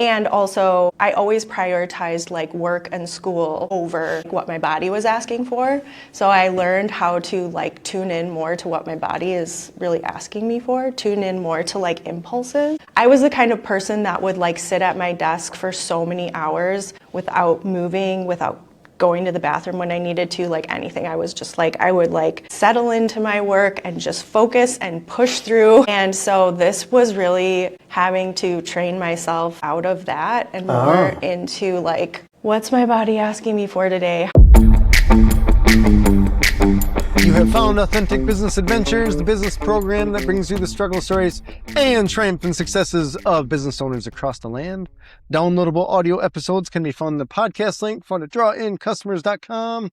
And also, I always prioritized like work and school over what my body was asking for. So I learned how to like tune in more to what my body is really asking me for, tune in more to like impulses. I was the kind of person that would like sit at my desk for so many hours without moving, without going to the bathroom when I needed to, like anything. I was just like, I would like settle into my work and just focus and push through. And so this was really having to train myself out of that and more into like, what's my body asking me for today? You have found Authentic Business Adventures, the business program that brings you the struggle stories and triumphant successes of business owners across the land. Downloadable audio episodes can be found in the podcast link found at drawincustomers.com.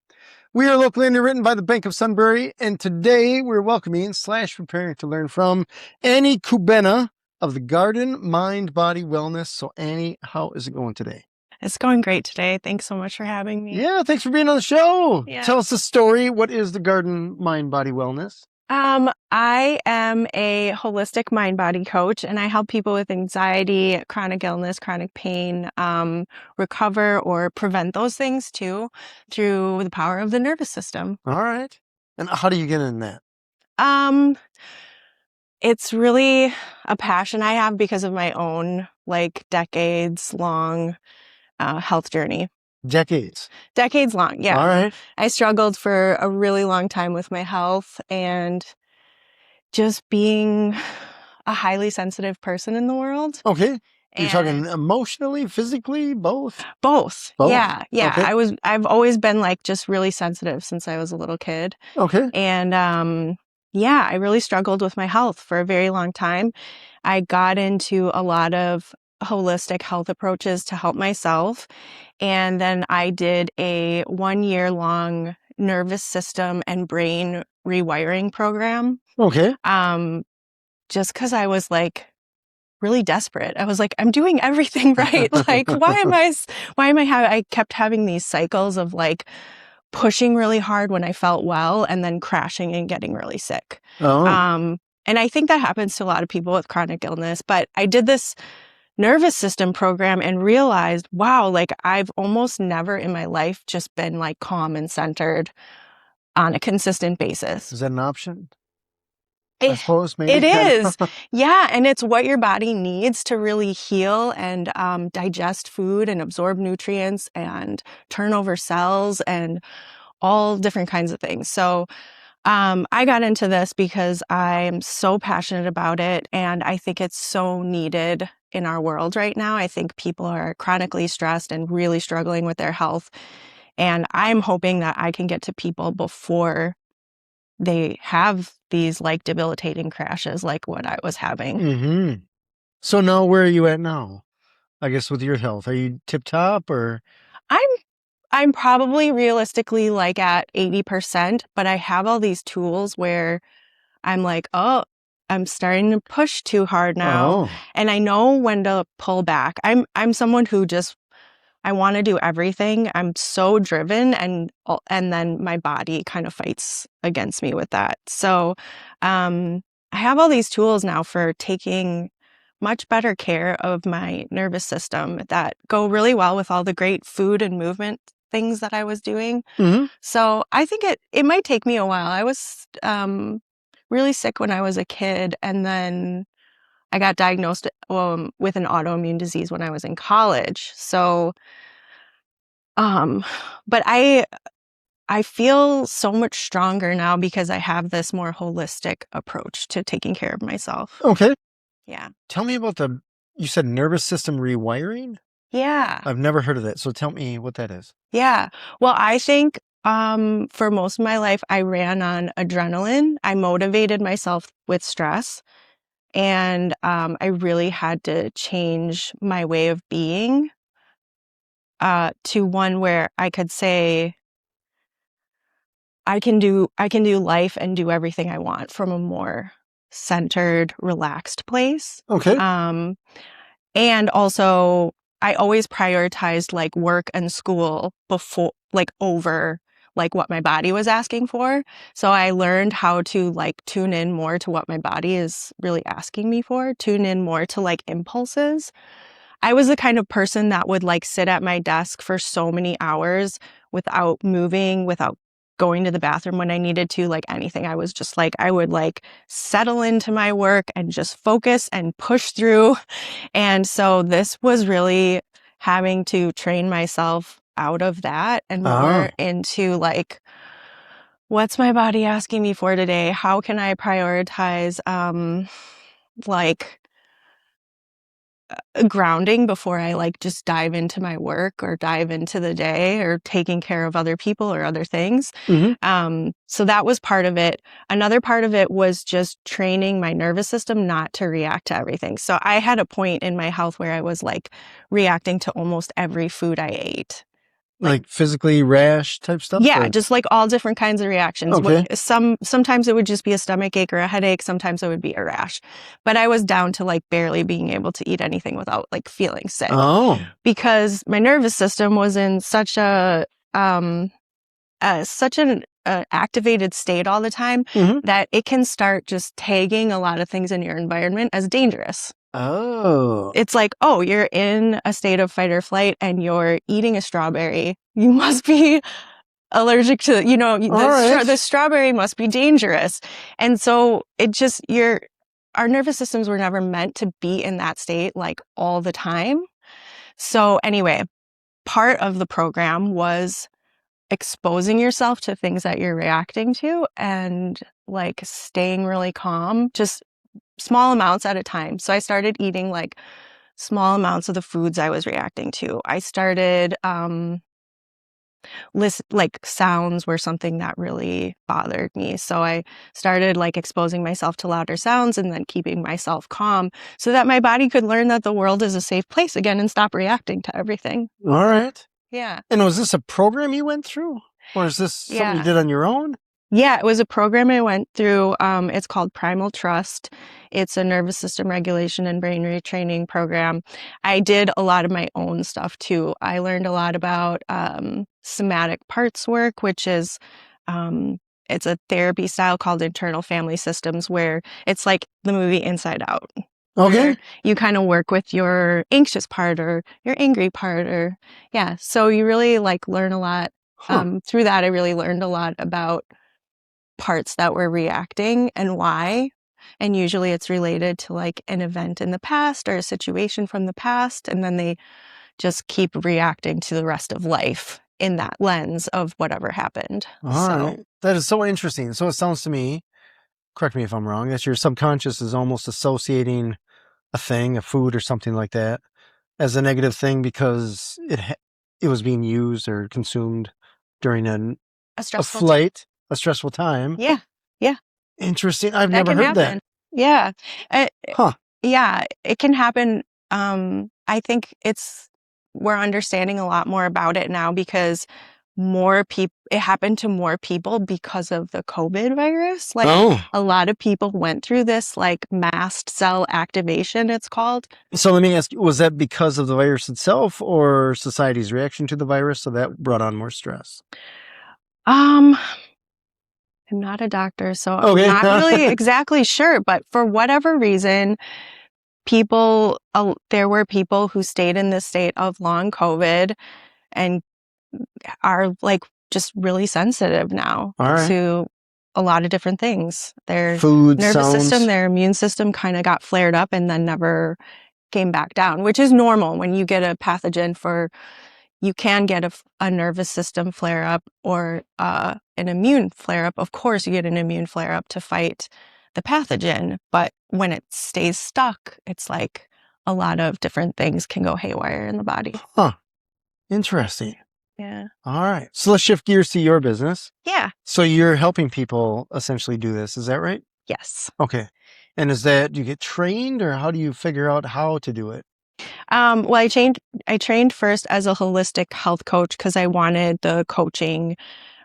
We are locally underwritten by the Bank of Sunbury, and today we're welcoming / preparing to learn from Annie Kubena of the Garden Mind Body Wellness. So Annie, how is it going today? It's going great today. Thanks so much for having me. Yeah, thanks for being on the show. Yeah. Tell us the story. What is the Garden Mind Body Wellness? I am a holistic mind-body coach, and I help people with anxiety, chronic illness, chronic pain, recover or prevent those things too through the power of the nervous system. All right. And how do you get in that? It's really a passion I have because of my own like decades-long health journey. Decades long, yeah. All right. I struggled for a really long time with my health and just being a highly sensitive person in the world. Okay. You're talking And emotionally, physically, both? both. Both. Yeah. Okay. I've always been like just really sensitive since I was a little kid. Okay. And I really struggled with my health for a very long time. I got into a lot of holistic health approaches to help myself. And then I did a 1-year-long nervous system and brain rewiring program. Okay. Just because I was like really desperate. I was like, I'm doing everything right. Like, I kept having these cycles of like pushing really hard when I felt well and then crashing and getting really sick. Oh. And I think that happens to a lot of people with chronic illness, but I did this nervous system program and realized, wow, like I've almost never in my life just been like calm and centered on a consistent basis. Is that an option? I suppose maybe. It is. Yeah. And it's what your body needs to really heal and digest food and absorb nutrients and turn over cells and all different kinds of things. So I got into this because I'm so passionate about it, and I think it's so needed in our world right now. I think people are chronically stressed and really struggling with their health, and I'm hoping that I can get to people before they have these like debilitating crashes like what I was having. Mm-hmm. So now where are you at now? I guess with your health, are you tip top or? I'm probably realistically like at 80%, but I have all these tools where I'm like, oh, I'm starting to push too hard now. Oh. And I know when to pull back. I'm someone who just, I want to do everything. I'm so driven and then my body kind of fights against me with that. So I have all these tools now for taking much better care of my nervous system that go really well with all the great food and movement things that I was doing. Mm-hmm. So I think it might take me a while. I was really sick when I was a kid, and then I got diagnosed with an autoimmune disease when I was in college. So, but I feel so much stronger now because I have this more holistic approach to taking care of myself. Okay. Yeah. Tell me about you said nervous system rewiring? Yeah. I've never heard of that. So tell me what that is. Yeah. Well, I think for most of my life, I ran on adrenaline. I motivated myself with stress. And I really had to change my way of being to one where I could say, I can do life and do everything I want from a more centered, relaxed place. Okay. And also, I always prioritized like work and school over like what my body was asking for. So I learned how to like tune in more to what my body is really asking me for, tune in more to like impulses. I was the kind of person that would like sit at my desk for so many hours without moving, without going to the bathroom when I needed to, like anything. I was just like, I would like settle into my work and just focus and push through. And so this was really having to train myself out of that and more into like, what's my body asking me for today? How can I prioritize, like grounding before I like just dive into my work or dive into the day or taking care of other people or other things. So that was part of it. Another part of it was just training my nervous system not to react to everything. So I had a point in my health where I was like reacting to almost every food I ate. Like physically rash type stuff? Yeah, Or? just like all different kinds of reactions. Okay. Sometimes it would just be a stomach ache or a headache. Sometimes it would be a rash. But I was down to like barely being able to eat anything without like feeling sick. Because my nervous system was in such an activated state all the time that it can start just tagging a lot of things in your environment as dangerous. It's like, oh, you're in a state of fight or flight and you're eating a strawberry. You must be allergic to, the strawberry must be dangerous. And so our nervous systems were never meant to be in that state like all the time. So anyway, part of the program was exposing yourself to things that you're reacting to and like staying really calm, just small amounts at a time. So I started eating like small amounts of the foods I was reacting to. I started like sounds were something that really bothered me. So I started like exposing myself to louder sounds and then keeping myself calm so that my body could learn that the world is a safe place again and stop reacting to everything. All right. Yeah. And was this a program you went through? Or is this something you did on your own? Yeah, it was a program I went through. It's called Primal Trust. It's a nervous system regulation and brain retraining program. I did a lot of my own stuff too. I learned a lot about somatic parts work, which is it's a therapy style called internal family systems, where it's like the movie Inside Out. Okay. You kind of work with your anxious part or your angry part, or yeah. So you really like learn a lot. Through that, I really learned a lot about parts that were reacting and why. And usually it's related to like an event in the past or a situation from the past. And then they just keep reacting to the rest of life in that lens of whatever happened. All right. That is so interesting. So it sounds to me, correct me if I'm wrong, that your subconscious is almost associating a thing, a food or something like that, as a negative thing because it was being used or consumed during a stressful time. Yeah. Yeah. Interesting. I've never heard that. Yeah. Yeah, it can happen. I think we're understanding a lot more about it now because it happened to more people because of the COVID virus. Like a lot of people went through this like mast cell activation, it's called. So let me ask you, was that because of the virus itself or society's reaction to the virus? So that brought on more stress? I'm not a doctor, so I'm not really exactly sure. But for whatever reason, there were people who stayed in this state of long COVID and are like just really sensitive now to a lot of different things. Their nervous system, their immune system kind of got flared up and then never came back down, which is normal when you get a pathogen. You can get a nervous system flare up or an immune flare up. Of course, you get an immune flare up to fight the pathogen. But when it stays stuck, it's like a lot of different things can go haywire in the body. Interesting. Yeah. All right. So let's shift gears to your business. Yeah. So you're helping people essentially do this. Is that right? Yes. Okay. And do you get trained or how do you figure out how to do it? Well, I trained first as a holistic health coach because I wanted the coaching.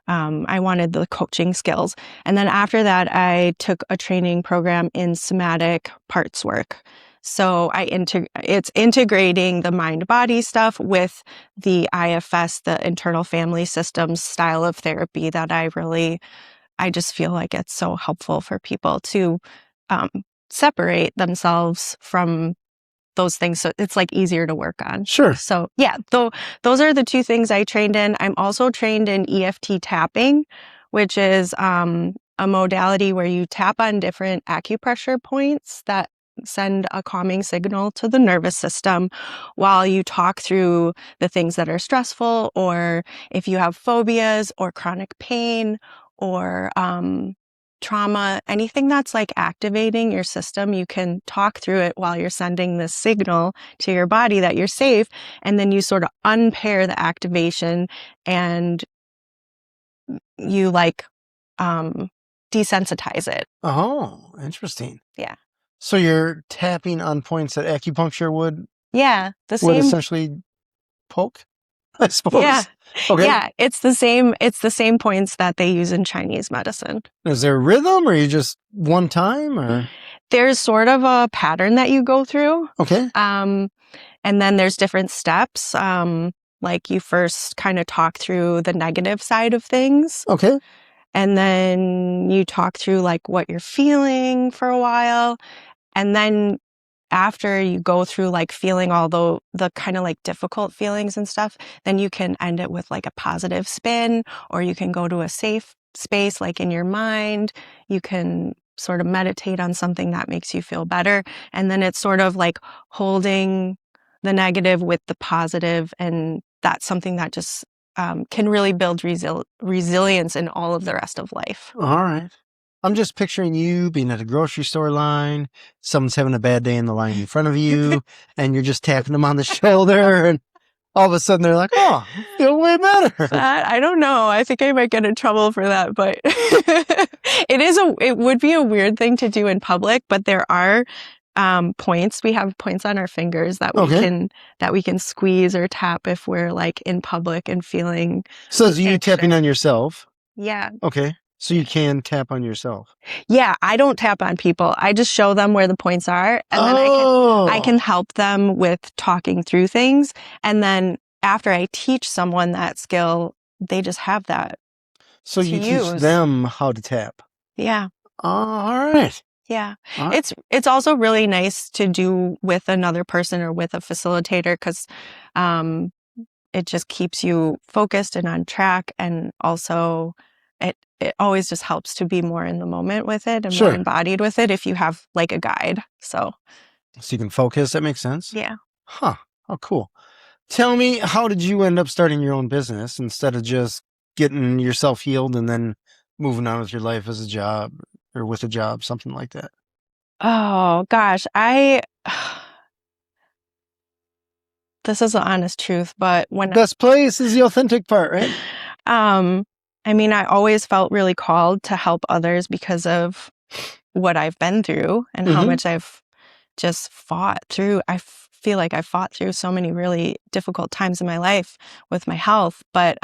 I wanted the coaching skills. And then after that, I took a training program in somatic parts work. So it's integrating the mind-body stuff with the IFS, the internal family systems style of therapy that I just feel like it's so helpful for people to separate themselves from those things. So it's like easier to work on. Sure. So yeah, those are the two things I trained in. I'm also trained in EFT tapping, which is a modality where you tap on different acupressure points that send a calming signal to the nervous system while you talk through the things that are stressful, or if you have phobias or chronic pain or trauma, anything that's like activating your system, you can talk through it while you're sending this signal to your body that you're safe. And then you sort of unpair the activation and you like desensitize it. Oh, interesting. Yeah. So you're tapping on points that acupuncture would The essentially poke, I suppose. Yeah. Okay. Yeah, it's the same points that they use in Chinese medicine. Is there a rhythm, or you just one time, or? There's sort of a pattern that you go through. Okay. And then there's different steps. Like you first kind of talk through the negative side of things. Okay. And then you talk through like what you're feeling for a while. And then after you go through like feeling all the kind of like difficult feelings and stuff, then you can end it with like a positive spin, or you can go to a safe space like in your mind. You can sort of meditate on something that makes you feel better. And then it's sort of like holding the negative with the positive, and that's something that just can really build resilience in all of the rest of life. All right. I'm just picturing you being at a grocery store line. Someone's having a bad day in the line in front of you, and you're just tapping them on the shoulder, and all of a sudden they're like, "Oh, I feel way better." I don't know. I think I might get in trouble for that, but it would be a weird thing to do in public. But there are points. We have points on our fingers that we can squeeze or tap if we're like in public and feeling. So you anxious. tapping on yourself? Yeah. Okay. So you can tap on yourself. Yeah, I don't tap on people. I just show them where the points are, and then I can help them with talking through things. And then after I teach someone that skill, they just have that. So you teach them how to tap. Yeah. All right. Yeah. It's also really nice to do with another person or with a facilitator, because it just keeps you focused and on track, and also it always just helps to be more in the moment with it and more embodied with it if you have like a guide. So you can focus. That makes sense. Yeah. Huh. Oh, cool. Tell me, how did you end up starting your own business instead of just getting yourself healed and then moving on with your life as a job or with a job, something like that? Oh gosh, this is the honest truth, but best place is the authentic part, right? I mean, I always felt really called to help others because of what I've been through and how much I've just fought through. I feel like I fought through so many really difficult times in my life with my health. But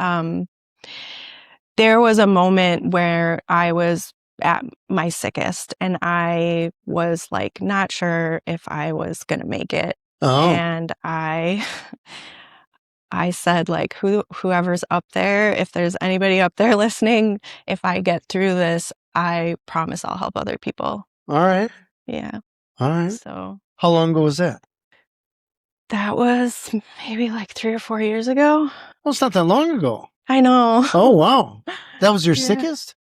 there was a moment where I was at my sickest, and I was like not sure if I was going to make it. Oh. And I said, like, whoever's up there, if there's anybody up there listening, if I get through this, I promise I'll help other people. All right. Yeah. All right. So how long ago was that? That was maybe like 3 or 4 years ago. Well, it's not that long ago. I know. Oh, wow. That was your sickest?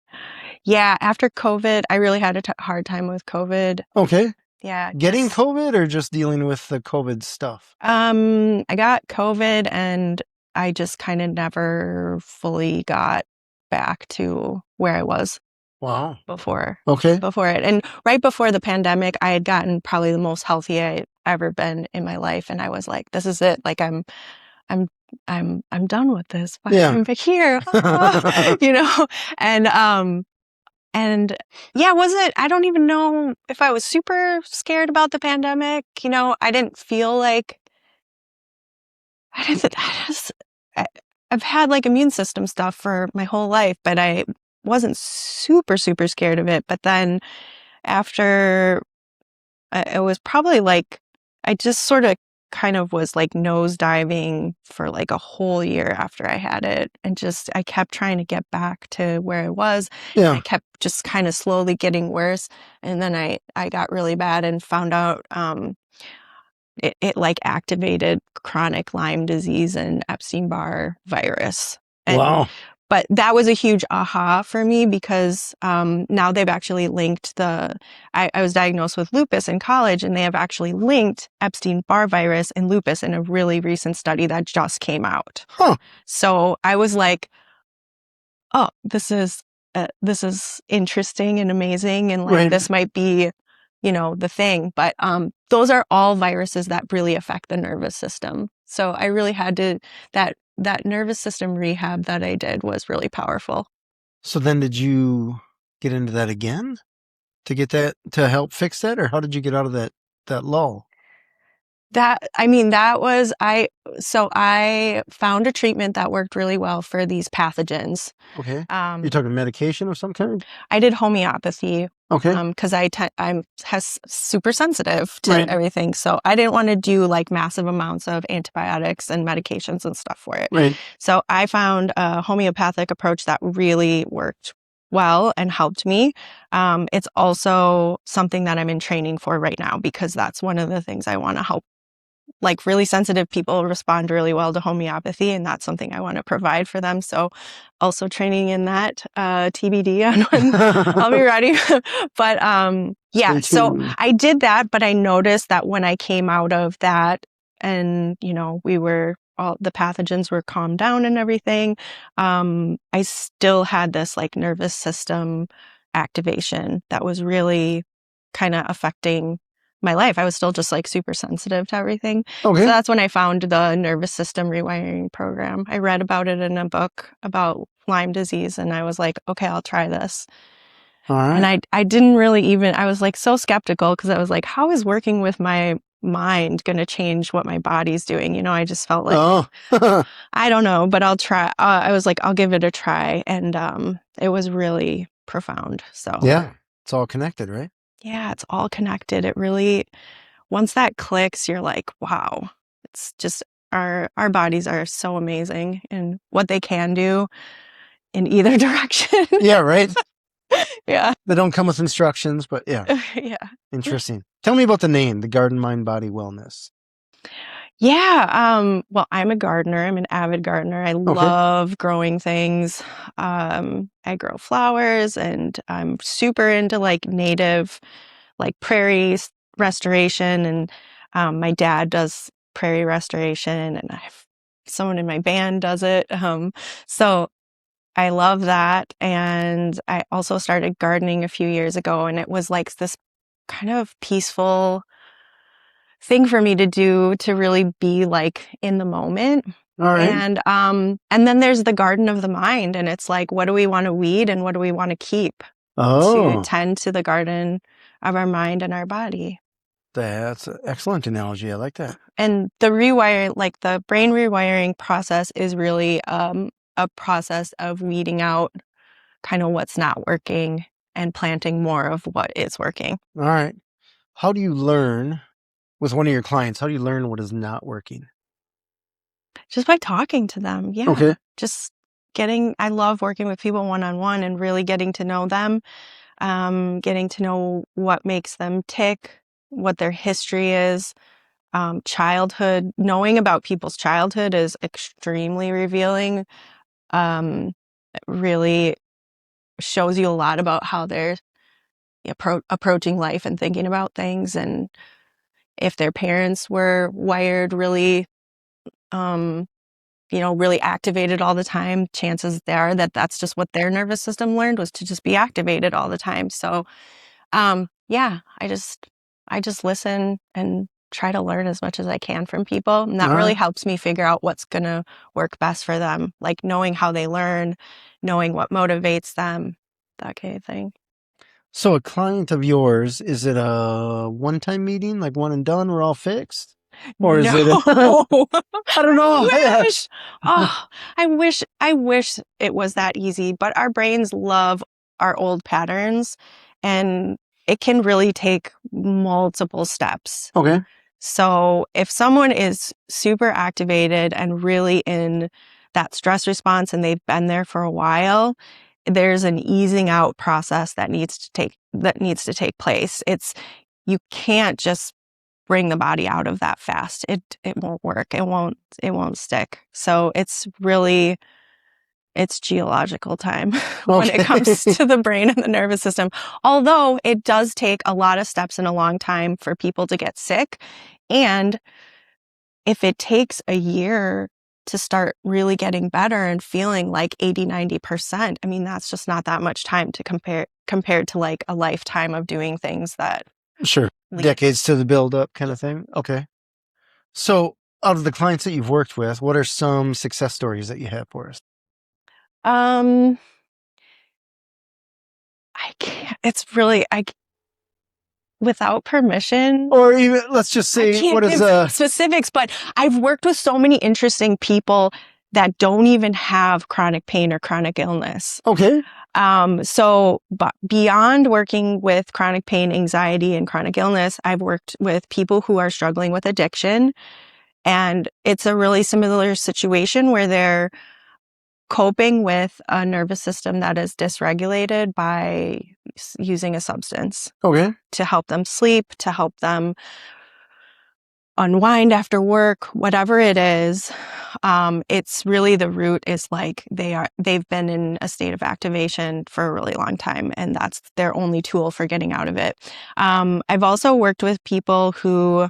Yeah. After COVID, I really had a hard time with COVID. Okay. Yeah. Getting COVID or just dealing with the COVID stuff? I got COVID, and I just kind of never fully got back to where I was. Wow. Before it. And right before the pandemic, I had gotten probably the most healthy I'd ever been in my life. And I was like, this is it. Like I'm done with this. I'm here, you know? And yeah, I don't even know if I was super scared about the pandemic. You know, I didn't feel like, I've had like immune system stuff for my whole life, but I wasn't super, super scared of it. But then after, it was probably like, I just sort of kind of was like nosediving for like a whole year after I had it. And I kept trying to get back to where I was. Yeah. I kept just kind of slowly getting worse. And then I got really bad and found out it like activated chronic Lyme disease and Epstein-Barr virus. And, Wow. but that was a huge aha for me because now they've actually linked I was diagnosed with lupus in college, and they have actually linked Epstein-Barr virus and lupus in a really recent study that just came out. Huh. So I was like, oh, this is interesting and amazing, and like Right. this might be, the thing. But those are all viruses that really affect the nervous system. So I really had to that nervous system rehab that I did was really powerful. So then did you get into that again to get that, to help fix that? Or how did you get out of that lull? So I found a treatment that worked really well for these pathogens. Okay. You're talking medication of some kind? I did homeopathy. Okay. Because I'm super sensitive to Right. everything. So I didn't want to do like massive amounts of antibiotics and medications and stuff for it. Right. So I found a homeopathic approach that really worked well and helped me. It's also something that I'm in training for right now because that's one of the things I want to help. Like really sensitive people respond really well to homeopathy, and that's something I want to provide for them. So also training in that, TBD on when I'll be ready. But yeah, so I did that, but I noticed that when I came out of that and, all the pathogens were calmed down and everything, I still had this like nervous system activation that was really kind of affecting my life. I was still just like super sensitive to everything. Okay. So that's when I found the nervous system rewiring program. I read about it in a book about Lyme disease, and I was like, okay, I'll try this. All right. And I didn't really I was like so skeptical because I was like, how is working with my mind going to change what my body's doing? I just felt like, I don't know, but I'll try. I was like, I'll give it a try. And it was really profound. So yeah, it's all connected, right? Yeah, it's all connected. It really, once that clicks, you're like, wow, it's just our bodies are so amazing in what they can do in either direction. Yeah, right. Yeah. They don't come with instructions, but yeah. Yeah. Interesting. Tell me about the name, the Garden Mind Body Wellness. Yeah. Well, I'm a gardener. I'm an avid gardener. I love growing things. I grow flowers, and I'm super into like native, like prairie restoration. And my dad does prairie restoration, and I have someone in my band does it. So I love that. And I also started gardening a few years ago, and it was like this kind of peaceful thing for me to do to really be like in the moment. All right. And then there's the garden of the mind, and it's like, what do we want to weed and what do we want to keep to tend to the garden of our mind and our body. That's an excellent analogy. I like that. And the rewiring, like the brain rewiring process, is really a process of weeding out kind of what's not working and planting more of what is working. All right. How do you learn with one of your clients? How do you learn what is not working? Just by talking to them. Yeah. Okay. Just I love working with people one-on-one and really getting to know them, getting to know what makes them tick, what their history is, childhood. Knowing about people's childhood is extremely revealing. It really shows you a lot about how they're approaching life and thinking about things, and if their parents were wired really really activated all the time, chances are that that's just what their nervous system learned, was to just be activated all the time. So, yeah, I just listen and try to learn as much as I can from people. And that really helps me figure out what's going to work best for them, like knowing how they learn, knowing what motivates them, that kind of thing. So a client of yours, is it a one-time meeting, like one and done, we're all fixed? Or is it I don't know. I wish it was that easy, but our brains love our old patterns, and it can really take multiple steps. Okay. So if someone is super activated and really in that stress response and they've been there for a while, there's an easing out process that needs to take place. You can't just bring the body out of that fast. It won't work. It won't stick. So it's geological time when it comes to the brain and the nervous system. Although it does take a lot of steps and a long time for people to get sick. And if it takes a year to start really getting better and feeling like 80-90%, I mean, that's just not that much time to compared to like a lifetime of doing things that Sure. Decades to the build up kind of thing. Okay. So out of the clients that you've worked with, what are some success stories that you have for us? I can't, it's really, without permission, or even, let's just I say, can't what is give specifics, but I've worked with so many interesting people that don't even have chronic pain or chronic illness. Okay. But beyond working with chronic pain, anxiety, and chronic illness, I've worked with people who are struggling with addiction. And it's a really similar situation where they're coping with a nervous system that is dysregulated by using a substance. Okay. To help them sleep, to help them unwind after work, whatever it is. It's really, the root is like they've been in a state of activation for a really long time, and that's their only tool for getting out of it. I've also worked with people who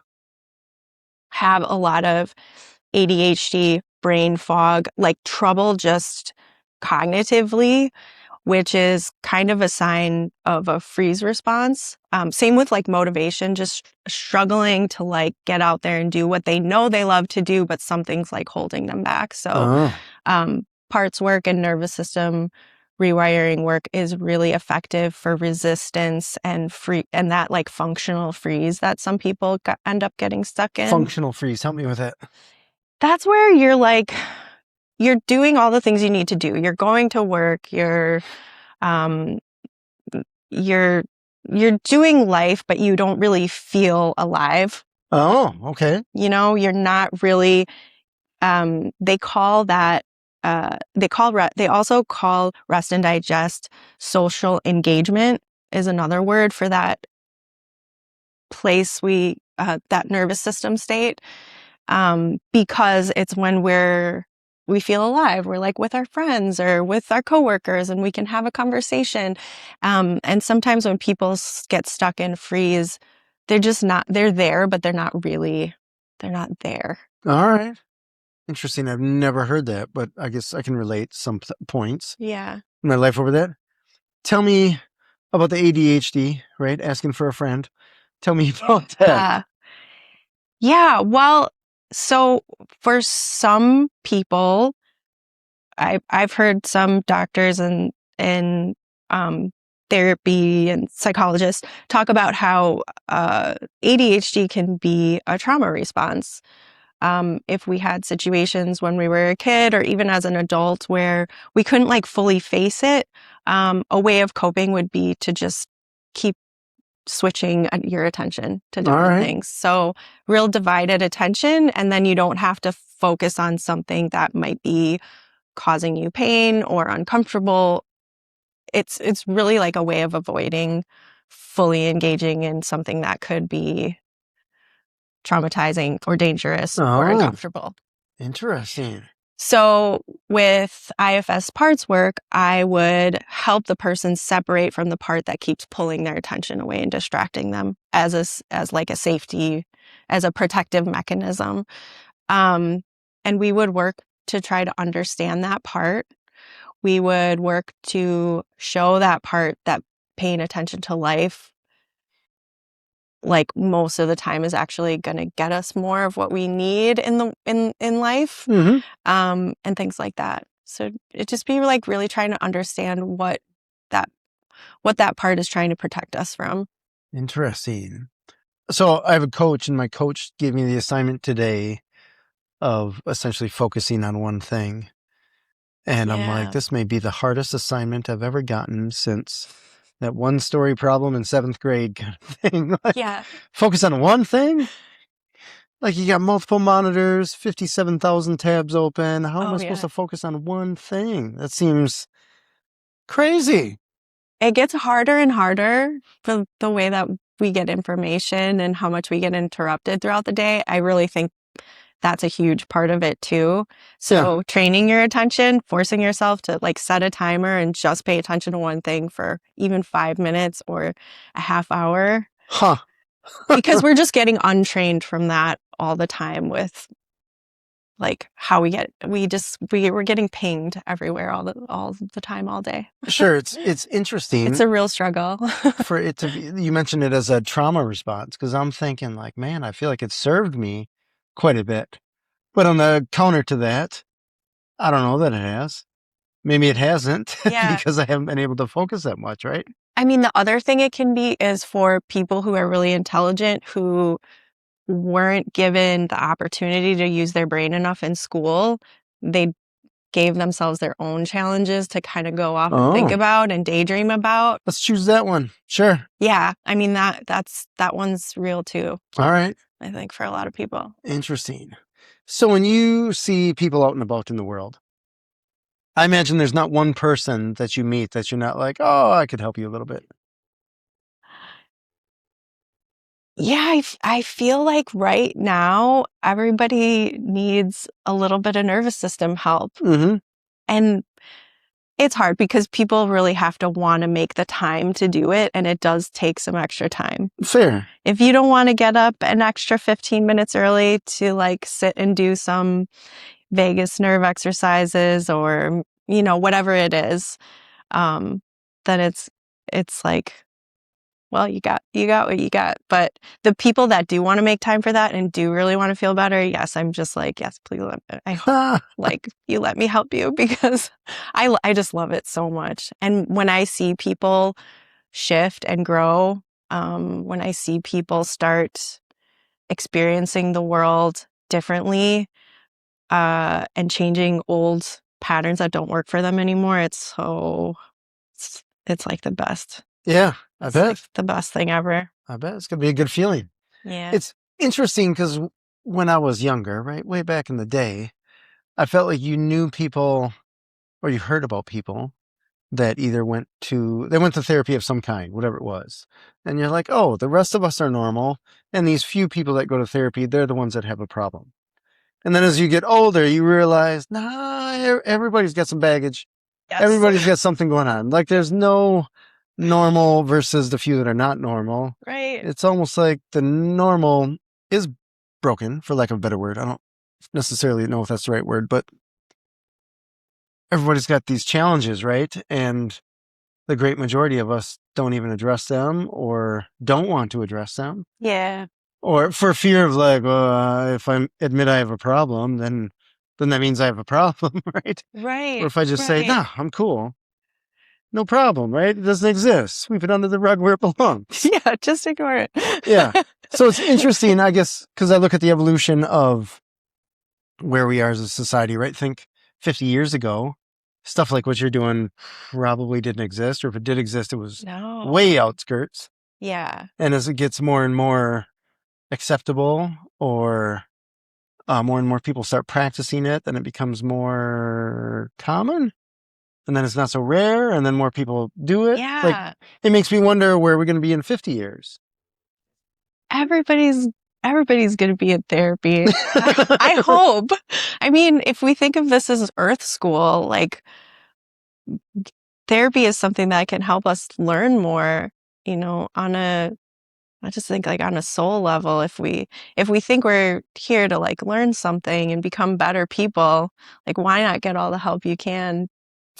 have a lot of ADHD, brain fog, like trouble just cognitively, which is kind of a sign of a freeze response. Same with like motivation, just struggling to like get out there and do what they know they love to do, but something's like holding them back. So parts work and nervous system rewiring work is really effective for resistance and that like functional freeze that some people end up getting stuck in. Functional freeze. Help me with that. That's where you're doing all the things you need to do. You're going to work, you're doing life, but you don't really feel alive. Oh, okay. You know, you're not really, they also call rest and digest social engagement is another word for that place that nervous system state. Because it's when we feel alive. We're like with our friends or with our coworkers and we can have a conversation. And sometimes when people get stuck in freeze, they're there, but they're not there. All right. Interesting. I've never heard that, but I guess I can relate some points. Yeah. In my life over that. Tell me about the ADHD, right? Asking for a friend. Tell me about that. Yeah. Well, so for some people, I've heard some doctors and therapy and psychologists talk about how ADHD can be a trauma response. If we had situations when we were a kid or even as an adult where we couldn't like fully face it, a way of coping would be to just keep switching your attention to different things. So real divided attention, and then you don't have to focus on something that might be causing you pain or uncomfortable. It's really like a way of avoiding fully engaging in something that could be traumatizing or dangerous or uncomfortable. Interesting. So with IFS parts work, I would help the person separate from the part that keeps pulling their attention away and distracting them as like a safety, as a protective mechanism. And we would work to try to understand that part. We would work to show that part that paying attention to life, like most of the time, is actually going to get us more of what we need in life, and things like that. So it just be like really trying to understand what that part is trying to protect us from. Interesting. So I have a coach, and my coach gave me the assignment today of essentially focusing on one thing. And I'm like, this may be the hardest assignment I've ever gotten since that one story problem in 7th grade kind of thing. Like, focus on one thing? Like, you got multiple monitors, 57,000 tabs open. How am I supposed to focus on one thing? That seems crazy. It gets harder and harder the way that we get information and how much we get interrupted throughout the day. I really think that's a huge part of it too. So training your attention, forcing yourself to like set a timer and just pay attention to one thing for even 5 minutes or a half hour. Huh. Because we're just getting untrained from that all the time with like how we're getting pinged everywhere all the time, all day. Sure. It's interesting. It's a real struggle. For it to be, you mentioned it as a trauma response, because I'm thinking like, man, I feel like it served me quite a bit. But on the counter to that, I don't know that it has. Maybe it hasn't because I haven't been able to focus that much, right? I mean, the other thing it can be is for people who are really intelligent who weren't given the opportunity to use their brain enough in school. They gave themselves their own challenges to kind of go off and think about and daydream about. Let's choose that one. Sure. Yeah. I mean, that one's real too. All right. I think for a lot of people. Interesting. So when you see people out and about in the world, I imagine there's not one person that you meet that you're not like, oh, I could help you a little bit. Yeah, I feel like right now everybody needs a little bit of nervous system help. Mm-hmm. And it's hard because people really have to want to make the time to do it, and it does take some extra time. Fair. If you don't want to get up an extra 15 minutes early to like sit and do some vagus nerve exercises or, whatever it is, then it's like, well, you got what you got. But the people that do want to make time for that and do really want to feel better, yes, I'm just like, yes, please let me. I hope like you let me help you because I just love it so much. And when I see people shift and grow, when I see people start experiencing the world differently, and changing old patterns that don't work for them anymore, it's like the best. Yeah, I bet. Like the best thing ever. I bet it's going to be a good feeling. Yeah. It's interesting because when I was younger, right, way back in the day, I felt like you knew people or you heard about people that either went to therapy of some kind, whatever it was. And you're like, oh, the rest of us are normal. And these few people that go to therapy, they're the ones that have a problem. And then as you get older, you realize, nah, everybody's got some baggage. Yes. Everybody's got something going on. Like there's no normal versus the few that are not normal. Right. It's almost like the normal is broken, for lack of a better word. I don't necessarily know if that's the right word, but everybody's got these challenges, right? And the great majority of us don't even address them or don't want to address them. Yeah. Or for fear of like, if I admit I have a problem, then that means I have a problem, right? Right. Or if I just say, nah, I'm cool. No problem, right? It doesn't exist. Sweep it under the rug where it belongs. Yeah, just ignore it. Yeah. So it's interesting, I guess, because I look at the evolution of where we are as a society, right? Think 50 years ago, stuff like what you're doing probably didn't exist. Or if it did exist, it was way outskirts. Yeah. And as it gets more and more acceptable or more and more people start practicing it, then it becomes more common. And then it's not so rare, and then more people do it. Yeah. Like, it makes me wonder where we're going to be in 50 years. Everybody's going to be in therapy. I hope. I mean, if we think of this as Earth School, like therapy is something that can help us learn more, I just think like on a soul level, if we think we're here to like learn something and become better people, like why not get all the help you can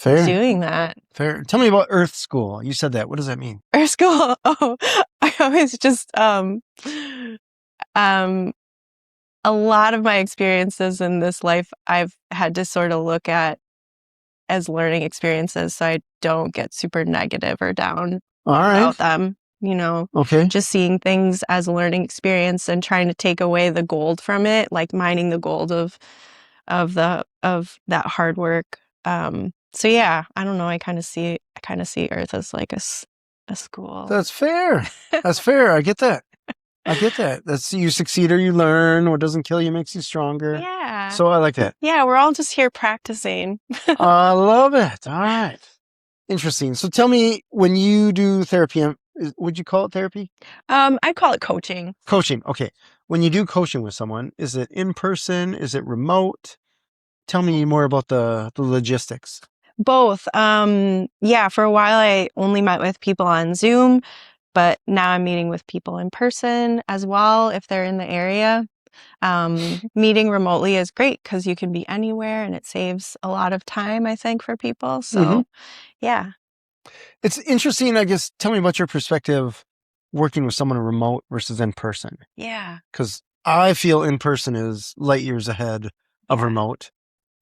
doing that? Fair. Tell me about Earth School. You said that. What does that mean? Earth School. Oh, I always just a lot of my experiences in this life I've had to sort of look at as learning experiences so I don't get super negative or down about them. Just seeing things as a learning experience and trying to take away the gold from it, like mining the gold of that hard work. So yeah, I don't know. I kind of see Earth as like a school. That's fair. That's fair. I get that. That's you succeed or you learn. What doesn't kill you makes you stronger. Yeah. So I like that. Yeah, we're all just here practicing. I love it. All right. Interesting. So tell me, when you do therapy Would you call it therapy? I call it coaching. Coaching. Okay. When you do coaching with someone, is it in person? Is it remote? Tell me more about the logistics. Both. Yeah, for a while I only met with people on Zoom, but now I'm meeting with people in person as well if they're in the area. Meeting remotely is great because you can be anywhere and it saves a lot of time, I think, for people. So, yeah. It's interesting, I guess. Tell me about your perspective working with someone remote versus in person. Yeah. Because I feel in person is light years ahead of remote.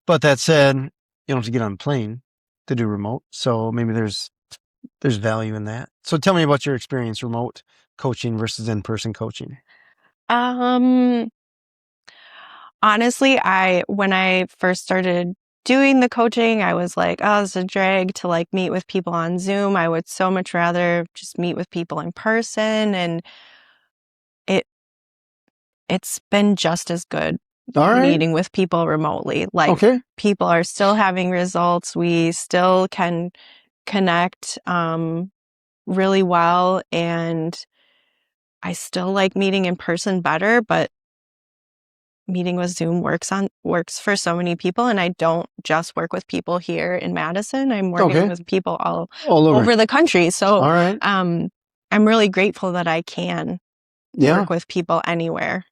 But that said, you don't have to get on a plane to do remote. So maybe there's value in that. So tell me about your experience remote coaching versus in-person coaching. Honestly, when I first started doing the coaching, I was like, oh, it's a drag to like meet with people on Zoom. I would so much rather just meet with people in person, and it's been just as good meeting with people remotely. Like people are still having results. We still can connect really well, and I still like meeting in person better, but meeting with Zoom works for so many people, and I don't just work with people here in Madison. I'm working with people all over the country. So I'm really grateful that I can work with people anywhere.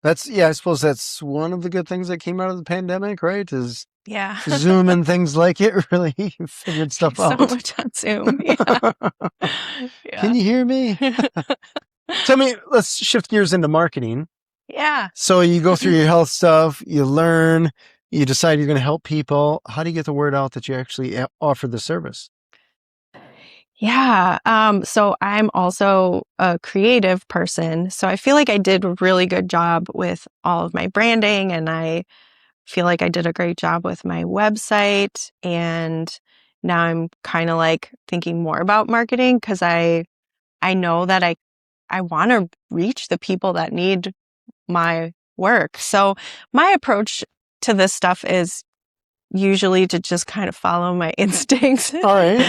I suppose that's one of the good things that came out of the pandemic, right? Is Yeah. Zoom and things like it really figured stuff out. So much on Zoom. Yeah. Can you hear me? Tell me, let's shift gears into marketing. Yeah. So you go through your health stuff, you learn, you decide you're going to help people. How do you get the word out that you actually offer the service? Yeah. So I'm also a creative person. So I feel like I did a really good job with all of my branding, and I feel like I did a great job with my website. And now I'm kind of like thinking more about marketing because I know that I want to reach the people that need my work. So my approach to this stuff is usually to just kind of follow my instincts. All right.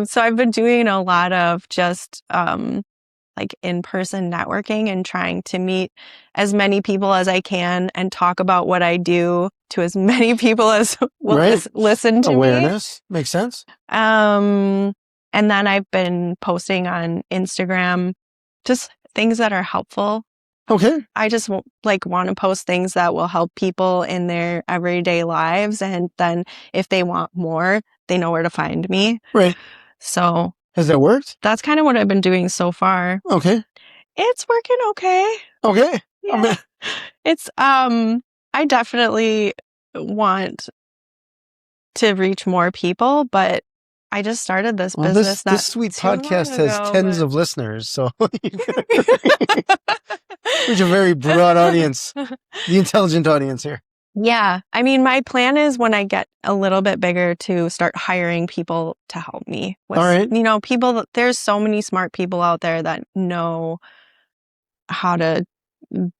So I've been doing a lot of just like in-person networking and trying to meet as many people as I can and talk about what I do to as many people as will listen to Awareness. Makes sense. And then I've been posting on Instagram just things that are helpful. Okay. I just want to post things that will help people in their everyday lives. And then if they want more, they know where to find me. Right. So has that worked? That's kind of what I've been doing so far. Okay. It's working okay. Okay. Yeah. It's, I definitely want to reach more people, but I just started this business. This sweet podcast has tens of listeners, so reach a very broad audience, the intelligent audience here. Yeah. I mean, my plan is when I get a little bit bigger to start hiring people to help me with, people. There's so many smart people out there that know how to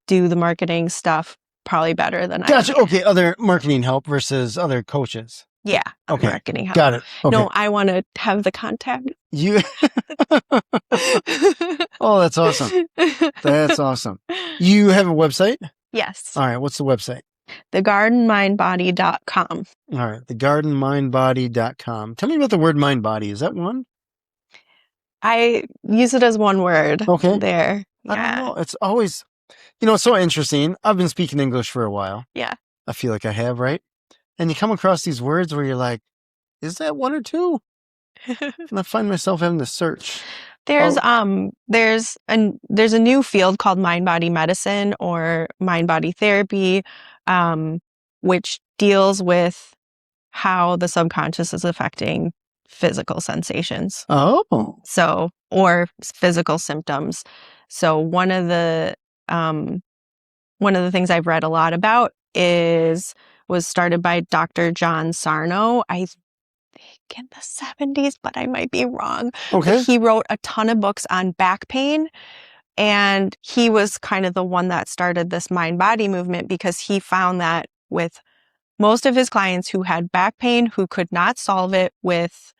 do the marketing stuff probably better than I do. Gotcha. Okay. Other marketing help versus other coaches. Yeah. Okay. Marketing help. Got it. Okay. No, I want to have the contact. Oh, that's awesome. That's awesome. You have a website? Yes. All right. What's the website? thegardenmindbody.com. All right. thegardenmindbody.com. Tell me about the word mind body. Is that one? I use it as one word. Okay. There. I don't know. It's always, it's so interesting. I've been speaking English for a while. Yeah. I feel like I have, right? And you come across these words where you're like, is that one or two? And I find myself having to search. There's a new field called mind body medicine or mind body therapy, which deals with how the subconscious is affecting physical sensations. Oh. So, or physical symptoms. So one of the things I've read a lot about was started by Dr. John Sarno, I think in the 70s, but I might be wrong. Okay. But he wrote a ton of books on back pain. And he was kind of the one that started this mind-body movement because he found that with most of his clients who had back pain, who could not solve it with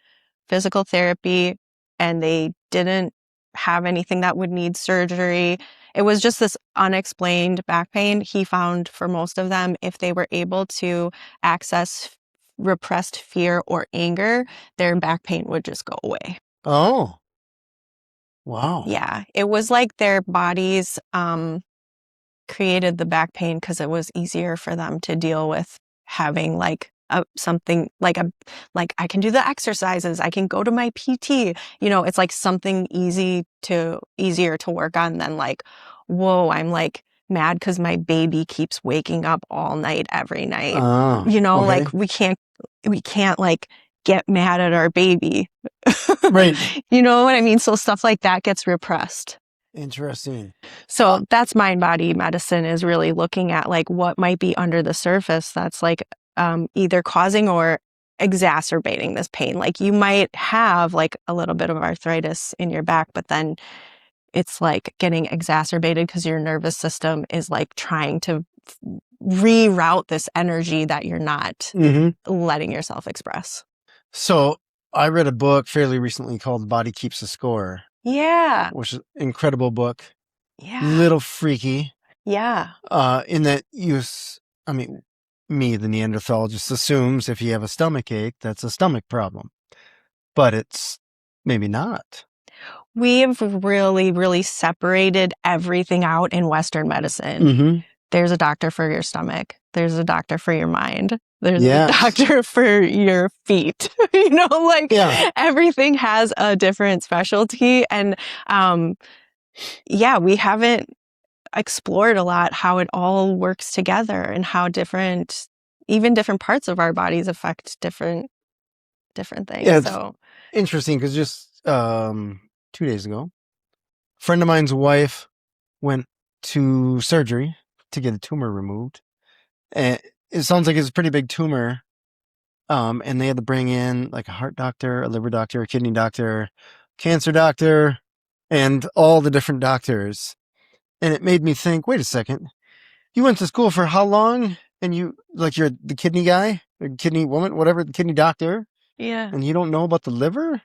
physical therapy, and they didn't have anything that would need surgery. It was just this unexplained back pain. He found for most of them, if they were able to access repressed fear or anger, their back pain would just go away. Oh. Wow. Yeah. It was like their bodies created the back pain because it was easier for them to deal with having like something like I can do the exercises, I can go to my PT, it's like something easier to work on than like, whoa, I'm like mad because my baby keeps waking up all night every night. Okay. Like we can't like get mad at our baby. Right. You know what I mean? So stuff like that gets repressed. Interesting. So that's mind body medicine, is really looking at like what might be under the surface that's like either causing or exacerbating this pain. Like you might have like a little bit of arthritis in your back, but then it's like getting exacerbated because your nervous system is like trying to reroute this energy that you're not letting yourself express. So I read a book fairly recently called The Body Keeps a Score. Yeah. Which is an incredible book. Yeah. Little freaky. Yeah. In that me, the Neanderthal, just assumes if you have a stomach ache, that's a stomach problem. But it's maybe not. We've really, really separated everything out in Western medicine. There's a doctor for your stomach. There's a doctor for your mind. There's a doctor for your feet. Everything has a different specialty. And we haven't explored a lot how it all works together and how different parts of our bodies affect different things. Yeah, it's interesting because just 2 days ago, a friend of mine's wife went to surgery to get a tumor removed. And it sounds like it's a pretty big tumor. And they had to bring in like a heart doctor, a liver doctor, a kidney doctor, cancer doctor, and all the different doctors. And it made me think, wait a second, you went to school for how long? And you're the kidney guy, or kidney woman, whatever, the kidney doctor. Yeah. And you don't know about the liver?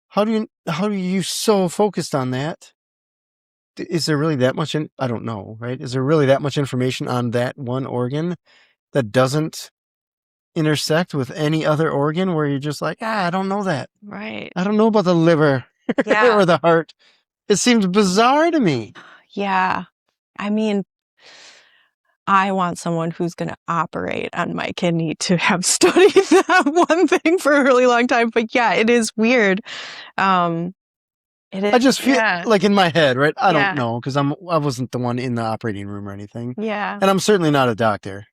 How are you so focused on that? Is there really that much I don't know, right? Is there really that much information on that one organ that doesn't intersect with any other organ where you're just like, I don't know that. Right. I don't know about the liver or the heart. It seems bizarre to me. Yeah. I mean, I want someone who's going to operate on my kidney to have studied that one thing for a really long time. But yeah, it is weird. It is, I just feel like in my head, right? I don't know because I wasn't the one in the operating room or anything. Yeah. And I'm certainly not a doctor.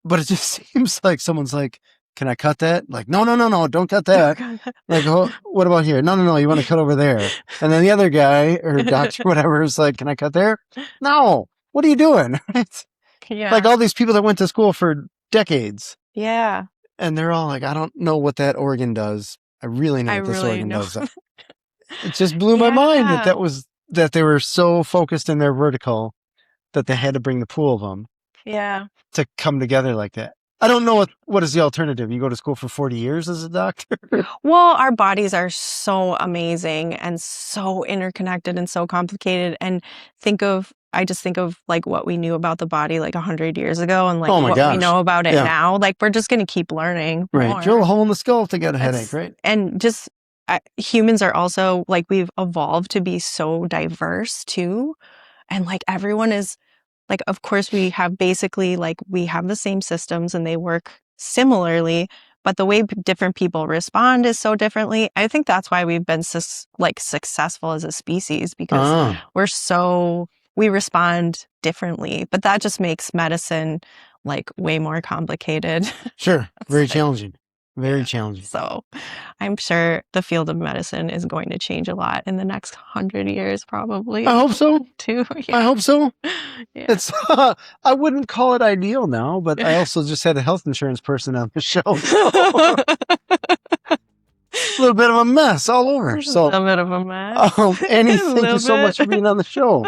But it just seems like someone's like, can I cut that? Like, no, don't cut that. Like, oh, what about here? No, you want to cut over there. And then the other guy or doctor, whatever, is like, can I cut there? No. What are you doing? Yeah. Like all these people that went to school for decades. Yeah. And they're all like, I don't know what that organ does. I really know what this organ does. It just blew my mind that they were so focused in their vertical that they had to bring the pool of them. Yeah. To come together like that. I don't know what is the alternative. You go to school for 40 years as a doctor? Well, our bodies are so amazing and so interconnected and so complicated. And I just think of like what we knew about the body like 100 years ago and like what we know about it now. Like we're just going to keep learning. Right. More. Drill a hole in the skull to get a headache, right? And just humans are also like, we've evolved to be so diverse too. And like everyone is like, of course we have basically like, we have the same systems and they work similarly, but the way different people respond is so differently. I think that's why we've been successful as a species because we respond differently, but that just makes medicine like way more complicated. Sure. Very challenging. Very challenging. So I'm sure the field of medicine is going to change a lot in the next 100 years, probably. I hope so. Too. Yeah. I hope so. Yeah. It's I wouldn't call it ideal now, but I also just had a health insurance person on the show. So. A little bit of a mess all over. So, a bit of a mess. Annie, thank you so much for being on the show.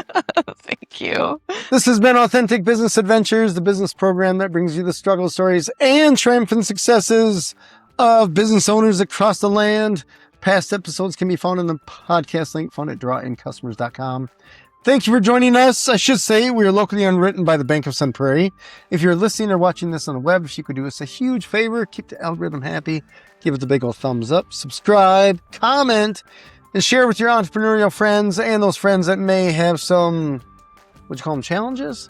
Thank you. This has been Authentic Business Adventures, the business program that brings you the struggle stories and triumphant successes of business owners across the land. Past episodes can be found in the podcast link found at drawincustomers.com. Thank you for joining us. I should say we are locally underwritten by the Bank of Sun Prairie. If you're listening or watching this on the web, if you could do us a huge favor, keep the algorithm happy, give it a big old thumbs up, subscribe, comment, and share with your entrepreneurial friends and those friends that may have some, what you call them, challenges?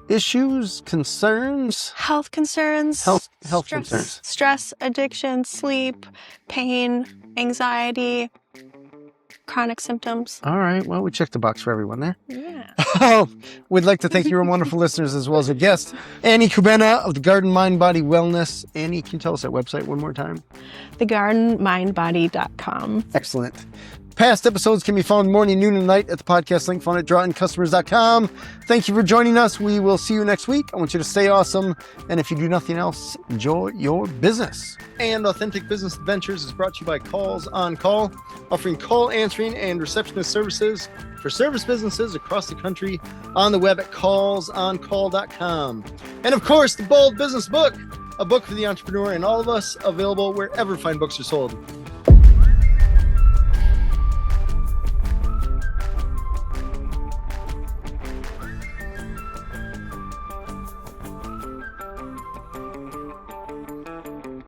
Issues, concerns, Health concerns. health stress, concerns. Stress, addiction, sleep, pain, anxiety, chronic symptoms. All right. Well, we checked the box for everyone there. Yeah. We'd like to thank your wonderful listeners as well as our guest, Annie Kubena of the Garden Mind Body Wellness. Annie, can you tell us that website one more time? thegardenmindbody.com. Excellent. Past episodes can be found morning, noon, and night at the podcast link found at drawincustomers.com. Thank you for joining us. We will see you next week. I want you to stay awesome. And if you do nothing else, enjoy your business. And Authentic Business Adventures is brought to you by Calls on Call, offering call answering and receptionist services for service businesses across the country on the web at callsoncall.com. And of course, the Bold Business Book, a book for the entrepreneur and all of us, available wherever fine books are sold.